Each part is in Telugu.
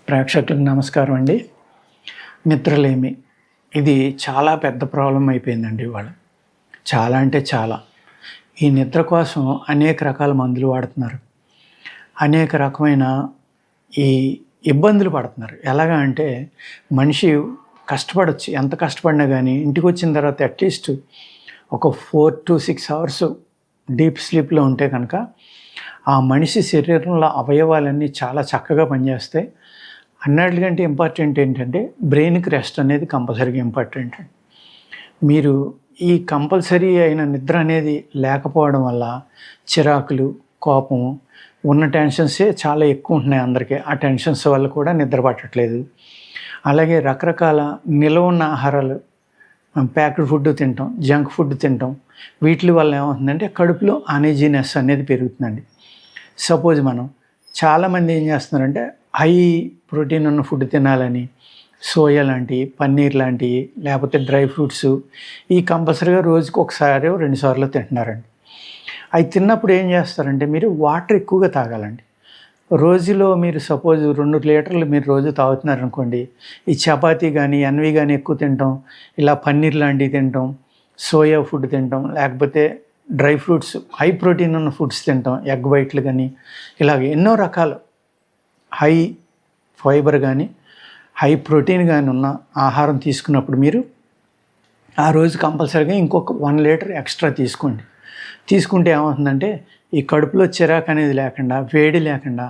ప్రేక్షకులకు నమస్కారం అండి. నిద్రలేమి ఇది చాలా పెద్ద ప్రాబ్లం అయిపోయిందండి ఇవాళ. చాలా అంటే చాలా. ఈ నిద్ర కోసం అనేక రకాల మందులు వాడుతున్నారు. అనేక రకమైన ఈ ఇబ్బందులు పడుతున్నారు. ఎలాగా అంటే మనిషి కష్టపడొచ్చు, ఎంత కష్టపడినా కానీ ఇంటికి వచ్చిన తర్వాత అట్లీస్ట్ ఒక 4 to 6 అవర్స్ డీప్ స్లీప్లో ఉంటే కనుక ఆ మనిషి శరీరంలో అవయవాలన్నీ చాలా చక్కగా పనిచేస్తాయి. అన్నిటికంటే ఇంపార్టెంట్ ఏంటంటే బ్రెయిన్కి రెస్ట్ అనేది కంపల్సరీగా ఇంపార్టెంట్. మీరు ఈ కంపల్సరీ అయిన నిద్ర అనేది లేకపోవడం వల్ల చిరాకులు, కోపము, ఉన్న టెన్షన్సే చాలా ఎక్కువ ఉంటున్నాయి అందరికీ. ఆ టెన్షన్స్ వల్ల కూడా నిద్ర పట్టట్లేదు. అలాగే రకరకాల నిల్వ ఉన్న ఆహారాలు, ప్యాక్డ్ ఫుడ్ తింటాం, జంక్ ఫుడ్ తింటాం. వీటి వల్ల ఏమవుతుందంటే కడుపులో అనీజీనెస్ అనేది పెరుగుతుందండి. సపోజ్ మనం చాలామంది ఏం చేస్తున్నారంటే హై ప్రోటీన్ ఉన్న ఫుడ్ తినాలని సోయా లాంటివి, పన్నీర్ లాంటివి, లేకపోతే డ్రై ఫ్రూట్స్ ఈ కంపల్సరీగా రోజుకి ఒకసారి 2 సార్లు తింటున్నారండి. అవి తిన్నప్పుడు ఏం చేస్తారంటే మీరు వాటర్ ఎక్కువగా తాగాలండి. రోజులో మీరు సపోజ్ 2 లీటర్లు మీరు రోజు తాగుతున్నారనుకోండి, ఈ చపాతీ కానీ ఎన్వి కానీ ఎక్కువ తింటాం, ఇలా పన్నీర్ లాంటివి తింటాం, సోయా ఫుడ్ తింటాం, లేకపోతే డ్రై ఫ్రూట్స్ హై ప్రోటీన్ ఉన్న ఫుడ్స్ తింటాం, ఎగ్ వైట్లు కానీ ఇలాగ ఎన్నో రకాలు హై ఫైబర్ కానీ హై ప్రోటీన్ కానీ ఉన్న ఆహారం తీసుకున్నప్పుడు మీరు ఆ రోజు కంపల్సరీగా ఇంకొక 1 లీటర్ ఎక్స్ట్రా తీసుకోండి. తీసుకుంటే ఏమవుతుందంటే ఈ కడుపులో చిరాకు అనేది లేకుండా, వేడి లేకుండా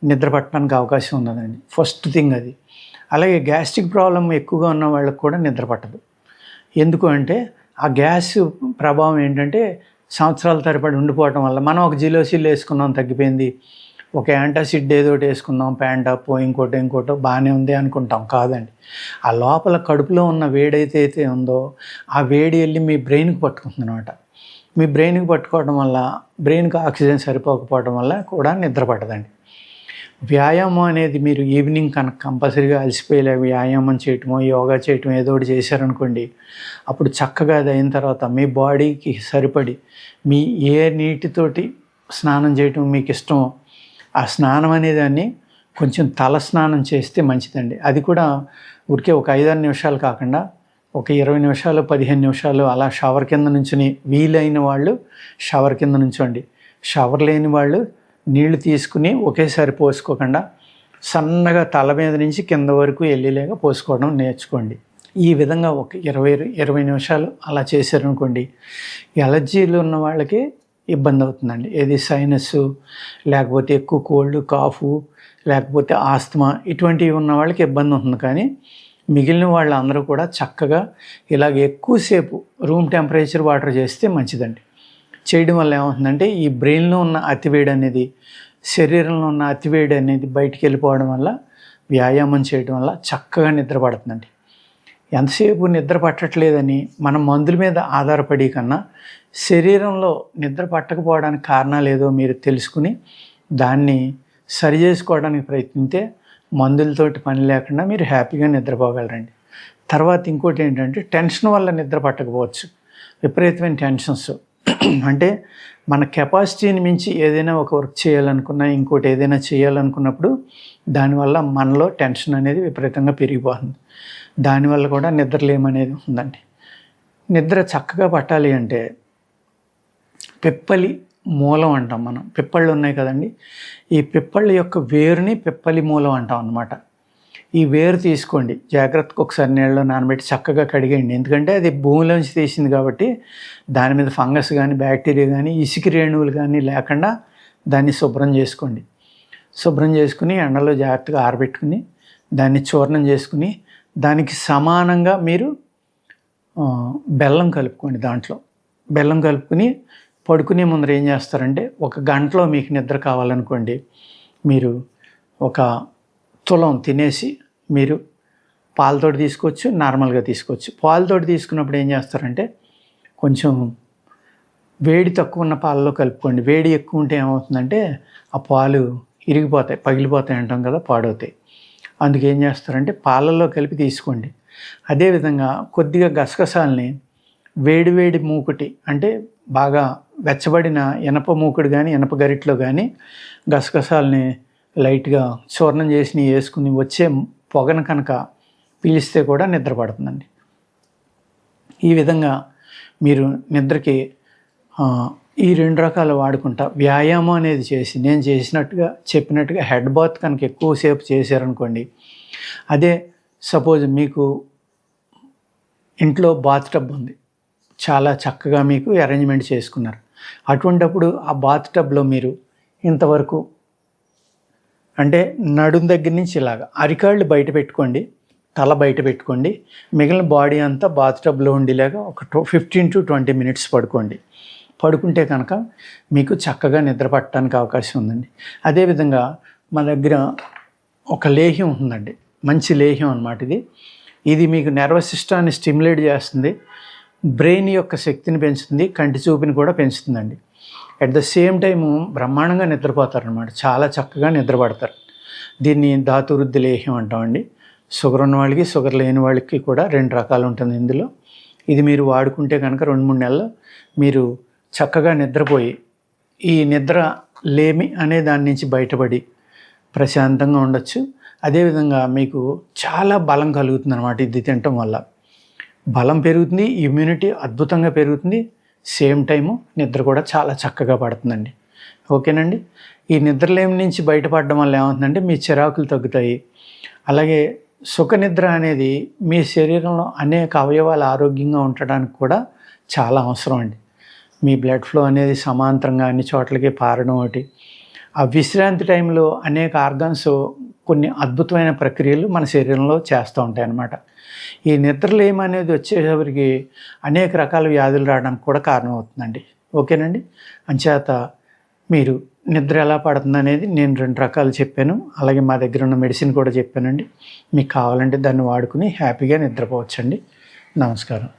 నిద్ర పట్టడానికి అవకాశం ఉన్నదండి. ఫస్ట్ థింగ్ అది. అలాగే గ్యాస్ట్రిక్ ప్రాబ్లం ఎక్కువగా ఉన్న వాళ్ళకి కూడా నిద్ర పట్టదు. ఎందుకు అంటే ఆ గ్యాస్ ప్రభావం ఏంటంటే సంవత్సరాల తరబడి ఉండిపోవటం వల్ల మనం ఒక జిలోసిల్ వేసుకున్నాం తగ్గిపోయింది, ఒక యాంటాసిడ్ ఏదో ఒకటి వేసుకున్నాం, ప్యాంటాపో ఇంకోటో బాగానే ఉంది అనుకుంటాం. కాదండి, ఆ లోపల కడుపులో ఉన్న వేడి అయితే ఉందో ఆ వేడి వెళ్ళి మీ బ్రెయిన్కి పట్టుకుంటుంది అనమాట. మీ బ్రెయిన్కి పట్టుకోవడం వల్ల బ్రెయిన్కి ఆక్సిజన్ సరిపోకపోవడం వల్ల కూడా నిద్ర పట్టదండి. వ్యాయామం అనేది మీరు ఈవినింగ్ కనుక కంపల్సరీగా అలసిపోయేలా వ్యాయామం చేయటమో, యోగా చేయటం ఏదో ఒకటి చేశారనుకోండి, అప్పుడు చక్కగా అది అయిన తర్వాత మీ బాడీకి సరిపడి మీ ఏ నీటితోటి స్నానం చేయటం మీకు ఇష్టమో ఆ స్నానం అనేదాన్ని కొంచెం తల స్నానం చేస్తే మంచిదండి. అది కూడా ఊరికే ఒక 5-6 నిమిషాలు కాకుండా ఒక 20 నిమిషాలు, 15 నిమిషాలు అలా షవర్ కింద నుంచుని, వీలైన వాళ్ళు షవర్ కింద నుంచోండి. షవర్ లేని వాళ్ళు నీళ్లు తీసుకుని ఒకేసారి పోసుకోకుండా సన్నగా తల మీద నుంచి కింద వరకు వెళ్ళేలాగా పోసుకోవడం నేర్చుకోండి. ఈ విధంగా ఒక 20 నిమిషాలు అలా చేశారనుకోండి, ఎలర్జీలు ఉన్న వాళ్ళకి ఇబ్బంది అవుతుందండి. ఏది సైనస్, లేకపోతే ఎక్కువ కోల్డ్, కాఫు, లేకపోతే ఆస్తమా ఇటువంటివి ఉన్న వాళ్ళకి ఇబ్బంది ఉంటుంది. కానీ మిగిలిన వాళ్ళందరూ కూడా చక్కగా ఇలాగ ఎక్కువసేపు రూమ్ టెంపరేచర్ వాటర్ చేస్తే మంచిదండి. చేయడం వల్ల ఏమవుతుందంటే ఈ బ్రెయిన్లో ఉన్న అతివేడి అనేది, శరీరంలో ఉన్న అతివేడి అనేది బయటికి వెళ్ళిపోవడం వల్ల, వ్యాయామం చేయడం వల్ల చక్కగా నిద్ర పడుతుందండి. ఎంతసేపు నిద్ర పట్టట్లేదని మనం మందుల మీద ఆధారపడి కన్నా శరీరంలో నిద్ర పట్టకపోవడానికి కారణాలు ఏదో మీరు తెలుసుకుని దాన్ని సరి చేసుకోవడానికి ప్రయత్నిస్తే మందులతోటి పని లేకుండా మీరు హ్యాపీగా నిద్రపోగలరండి. తర్వాత ఇంకోటి ఏంటంటే టెన్షన్ వల్ల నిద్ర పట్టకపోవచ్చు. విపరీతమైన టెన్షన్స్ అంటే మన కెపాసిటీని మించి ఏదైనా ఒక వర్క్ చేయాలనుకున్నా, ఇంకోటి ఏదైనా చేయాలనుకున్నప్పుడు దానివల్ల మనలో టెన్షన్ అనేది విపరీతంగా పెరిగిపోతుంది. దానివల్ల కూడా నిద్రలేమనేది ఉందండి. నిద్ర చక్కగా పట్టాలి అంటే పిప్పలి మూలం అంటాం మనం. పిప్పళ్ళు ఉన్నాయి కదండి, ఈ పిప్పళ్ళ యొక్క వేరుని పిప్పలి మూలం అంటాం అన్నమాట. ఈ వేరు తీసుకోండి, జాగ్రత్తగా ఒకసారి నీళ్ళలో నానబెట్టి చక్కగా కడిగేయండి. ఎందుకంటే అది భూమిలోంచి తీసింది కాబట్టి దాని మీద ఫంగస్ కానీ, బ్యాక్టీరియా కానీ, ఇసుక రేణువులు కానీ లేకుండా దాన్ని శుభ్రం చేసుకోండి. శుభ్రం చేసుకుని ఎండలో జాగ్రత్తగా ఆరబెట్టుకుని దాన్ని చూర్ణం చేసుకుని దానికి సమానంగా మీరు బెల్లం కలుపుకోండి. దాంట్లో బెల్లం కలుపుకుని పడుకునే ముందర ఏం చేస్తారంటే, ఒక గంటలో మీకు నిద్ర కావాలనుకోండి, మీరు ఒక తులం తినేసి మీరు పాలతోటి తీసుకోవచ్చు, నార్మల్గా తీసుకోవచ్చు. పాలతోటి తీసుకున్నప్పుడు ఏం చేస్తారంటే కొంచెం వేడి తక్కువ ఉన్న పాలలో కలుపుకోండి. వేడి ఎక్కువ ఉంటే ఏమవుతుందంటే ఆ పాలు ఇరిగిపోతాయి, పగిలిపోతాయి అంటాం కదా, పాడవుతాయి. అందుకు ఏం చేస్తారంటే పాలల్లో కలిపి తీసుకోండి. అదేవిధంగా కొద్దిగా గసగసాలని వేడి మూకుటి అంటే బాగా వెచ్చబడిన ఇనప మూకుడు కానీ, ఇనప గరిట్లో కానీ గసగసాలని లైట్గా చూర్ణం చేసి వేసుకుని వచ్చే పొగను కనుక పీలిస్తే కూడా నిద్ర పడుతుందండి. ఈ విధంగా మీరు నిద్రకి ఈ 2 రకాలు వాడుకుంటా వ్యాయామం అనేది చేసి నేను చెప్పినట్టుగా హెడ్ బాత్ కనుక ఎక్కువసేపు చేశారనుకోండి, అదే సపోజ్ మీకు ఇంట్లో బాత్ టబ్ ఉంది, చాలా చక్కగా మీకు అరేంజ్మెంట్ చేసుకున్నారు, అటువంటప్పుడు ఆ బాత్ టబ్లో మీరు ఇంతవరకు అంటే నడుం దగ్గర నుంచి ఇలాగా అరికాళ్ళు బయట పెట్టుకోండి, తల బయట పెట్టుకోండి, మిగిలిన బాడీ అంతా బాత్ టబ్లో ఉండేలాగా ఒక 15 to 20 minutes పడుకోండి. పడుకుంటే కనుక మీకు చక్కగా నిద్ర పట్టడానికి అవకాశం ఉందండి. అదేవిధంగా మా దగ్గర ఒక లేహ్యం ఉందండి, మంచి లేహ్యం అన్నమాట. ఇది మీకు నర్వస్ సిస్టాన్ని స్టిమ్యులేట్ చేస్తుంది, బ్రెయిన్ యొక్క శక్తిని పెంచుతుంది, కంటి చూపుని కూడా పెంచుతుందండి. అట్ ద సేమ్ టైము బ్రహ్మాండంగా నిద్రపోతారనమాట, చాలా చక్కగా నిద్రపడతారు. దీన్ని ధాతువృద్ధి లేహ్యం అంటామండి. షుగర్ ఉన్న వాళ్ళకి, షుగర్ లేని వాళ్ళకి కూడా 2 రకాలు ఉంటుంది ఇందులో. ఇది మీరు వాడుకుంటే కనుక 2-3 నెలలు మీరు చక్కగా నిద్రపోయి ఈ నిద్ర లేమి అనే దాని నుంచి బయటపడి ప్రశాంతంగా ఉండొచ్చు. అదేవిధంగా మీకు చాలా బలం కలుగుతుంది అనమాట. ఇది తినటం వల్ల బలం పెరుగుతుంది, ఇమ్యూనిటీ అద్భుతంగా పెరుగుతుంది, సేమ్ టైము నిద్ర కూడా చాలా చక్కగా పడుతుందండి. ఓకేనండి. ఈ నిద్రలేమి నుంచి బయటపడడం వల్ల ఏమవుతుందంటే మీ చిరాకులు తగ్గుతాయి. అలాగే సుఖనిద్ర అనేది మీ శరీరంలో అనేక అవయవాలు ఆరోగ్యంగా ఉండడానికి కూడా చాలా అవసరం అండి. మీ బ్లడ్ ఫ్లో అనేది సమాంతరంగా అన్ని చోట్లకి పారడం ఒకటి, ఆ విశ్రాంతి టైంలో అనేక ఆర్గాన్స్ కొన్ని అద్భుతమైన ప్రక్రియలు మన శరీరంలో చేస్తూ ఉంటాయి అన్నమాట. ఈ నిద్రలేమి అనేది వచ్చేసరికి అనేక రకాల వ్యాధులు రావడానికి కూడా కారణమవుతుందండి. ఓకేనండి. అంచేత మీరు నిద్ర ఎలా పడుతుంది అనేది నేను 2 రకాలు చెప్పాను, అలాగే మా దగ్గర ఉన్న మెడిసిన్ కూడా చెప్పానండి. మీకు కావాలంటే దాన్ని వాడుకుని హ్యాపీగా నిద్రపోవచ్చండి. నమస్కారం.